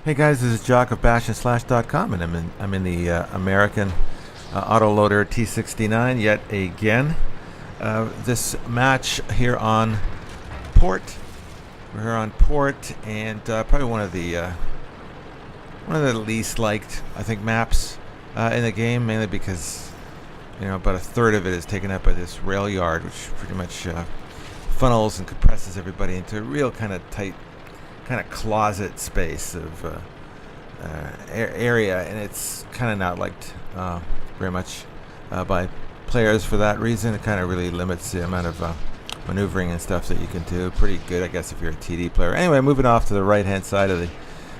Hey guys, this is Jock of BashAndSlash.com, and I'm in the American autoloader T69 yet again. This match here on port. We're here on port, and probably one of the least liked, I think, maps in the game, mainly because about a third of it is taken up by this rail yard, which pretty much funnels and compresses everybody into a real kind of tight, kind of closet space of area, and it's kind of not liked very much by players for that reason. It kind of really limits the amount of maneuvering and stuff that you can do. Pretty good, I guess, if you're a TD player. Anyway, moving off to the right hand side of the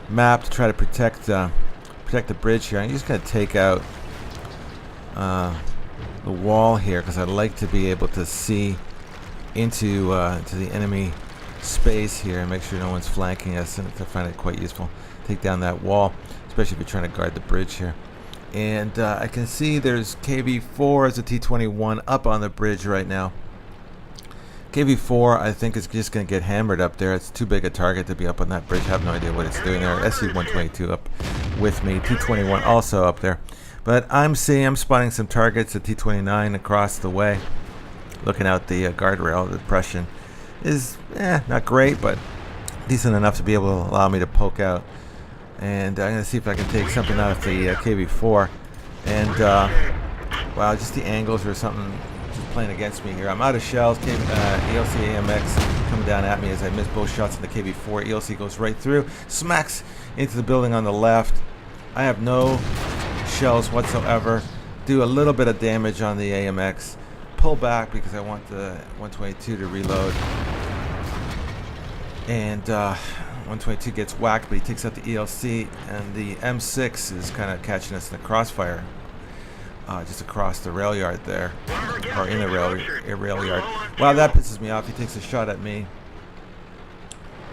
map to try to protect the bridge here. I'm just going to take out the wall here because I'd like to be able to see into to the enemy space here and make sure no one's flanking us, and I find it quite useful. Take down that wall, especially if you're trying to guard the bridge here. And I can see there's KV4 as a T21 up on the bridge right now. KV4, I think, is just going to get hammered up there. It's too big a target to be up on that bridge. I have no idea what it's doing there. SC-122 up with me. T21 also up there. But I'm spotting some targets at T29 across the way. Looking out the guardrail. The depression is not great, but decent enough to be able to allow me to poke out. And I'm going to see if I can take something out of the KV4. And, wow, just the angles or something just playing against me here. I'm out of shells. ELC AMX coming down at me as I miss both shots in the KV4. ELC goes right through, smacks into the building on the left. I have no shells whatsoever. Do a little bit of damage on the AMX. Pull back because I want the 122 to reload. And 122 gets whacked, but he takes out the ELC, and the M6 is kind of catching us in the crossfire just across the rail yard there, or in the rail yard. Wow, that pisses me off. He takes a shot at me,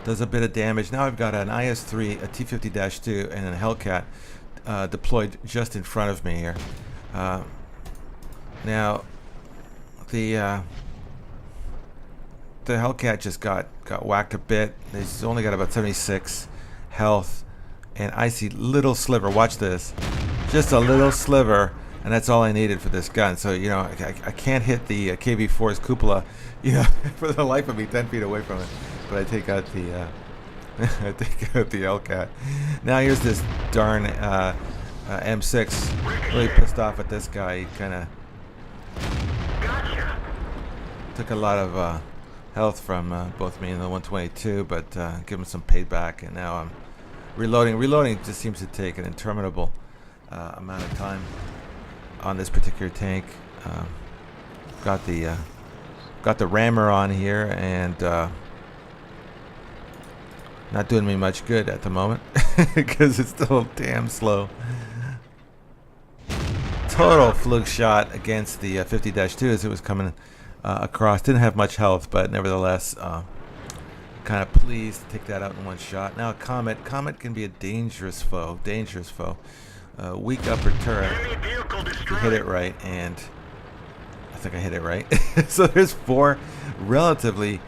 does a bit of damage. Now I've got an IS-3, a T-50-2, and a Hellcat deployed just in front of me here. Now the Hellcat just got whacked a bit. He's only got about 76 health, and I see little sliver. Watch this, just a little sliver, and that's all I needed for this gun. So I can't hit the KV4's cupola, for the life of me, 10 feet away from it. But I take out the I take out the Hellcat. Now here's this darn M6, really pissed off at this guy. He kind of took a lot of health from both me and the 122, but give him some payback, and now I'm reloading. Reloading just seems to take an interminable amount of time on this particular tank. Got the rammer on here, and not doing me much good at the moment because it's still damn slow. Total fluke shot against the 50-2 as it was coming across. Didn't have much health, but nevertheless kind of pleased to take that out in one shot. Now Comet can be a dangerous foe. Weak upper turret if you hit it right, and I think I hit it right. So there's 4 relatively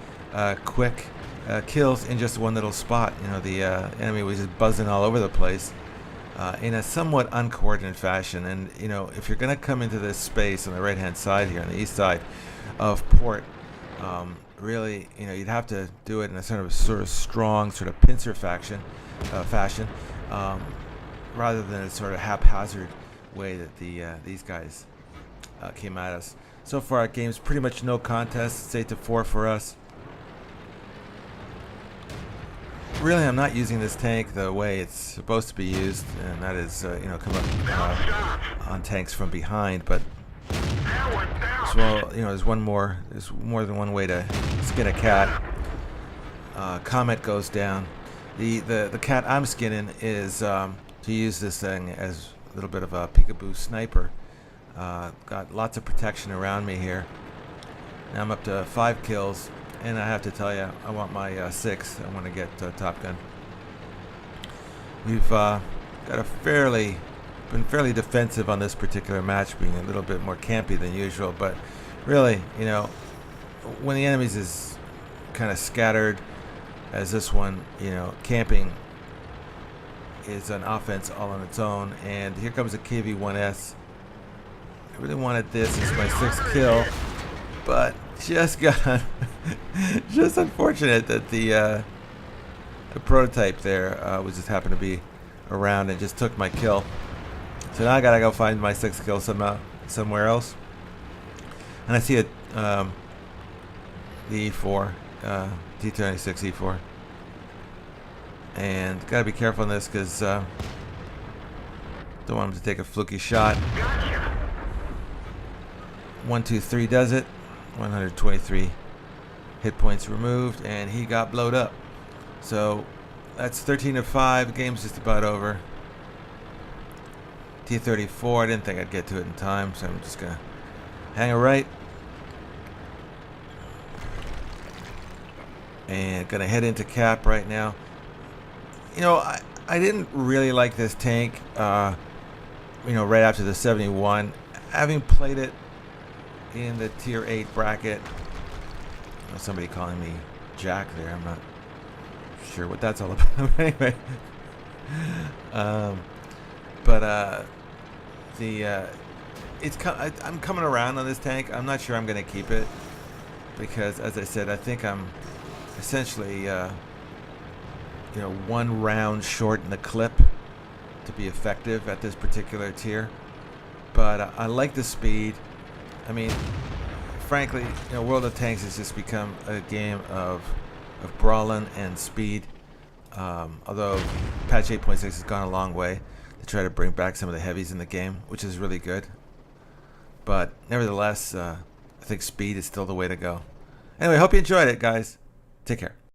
quick kills in just one little spot. The enemy was just buzzing all over the place in a somewhat uncoordinated fashion. And if you're going to come into this space on the right hand side here, on the east side of port, really, you'd have to do it in a sort of strong, sort of pincer fashion, rather than a sort of haphazard way that these guys came at us. So far, our game's pretty much no contest. It's 8-4 for us. Really, I'm not using this tank the way it's supposed to be used, and that is, come up on tanks from behind. But well, there's more than one way to skin a cat. Comet goes down. The cat I'm skinning is to use this thing as a little bit of a peekaboo sniper. Got lots of protection around me here. Now I'm up to 5 kills, and I have to tell you, I want my 6. I want to get Top Gun. We've got been fairly defensive on this particular match, being a little bit more campy than usual. But really, when the enemies is kind of scattered as this one, camping is an offense all on its own. And here comes a KV-1S. I really wanted this as my 6th kill, but just got just unfortunate that the prototype there was just happened to be around and just took my kill. So now I gotta go find my 6th kill somewhere else. And I see the E4, T26 E4, and gotta be careful on this because don't want him to take a fluky shot. 123 does it. 123 hit points removed, and he got blowed up. So that's 13 to 5. The game's just about over. T34. I didn't think I'd get to it in time, so I'm just gonna hang a right and gonna head into cap right now. You know, I didn't really like this tank. You know, right after the 71, having played it in the Tier VIII bracket. Somebody calling me Jack there. I'm not sure what that's all about. Anyway, I'm coming around on this tank. I'm not sure I'm going to keep it because, as I said, I think I'm essentially you know, 1 round short in the clip to be effective at this particular tier. But I like the speed. I mean, frankly, you know, World of Tanks has just become a game of brawling and speed. Although patch 8.6 has gone a long way to try to bring back some of the heavies in the game, which is really good. But nevertheless, I think speed is still the way to go. Anyway, hope you enjoyed it, guys. Take care.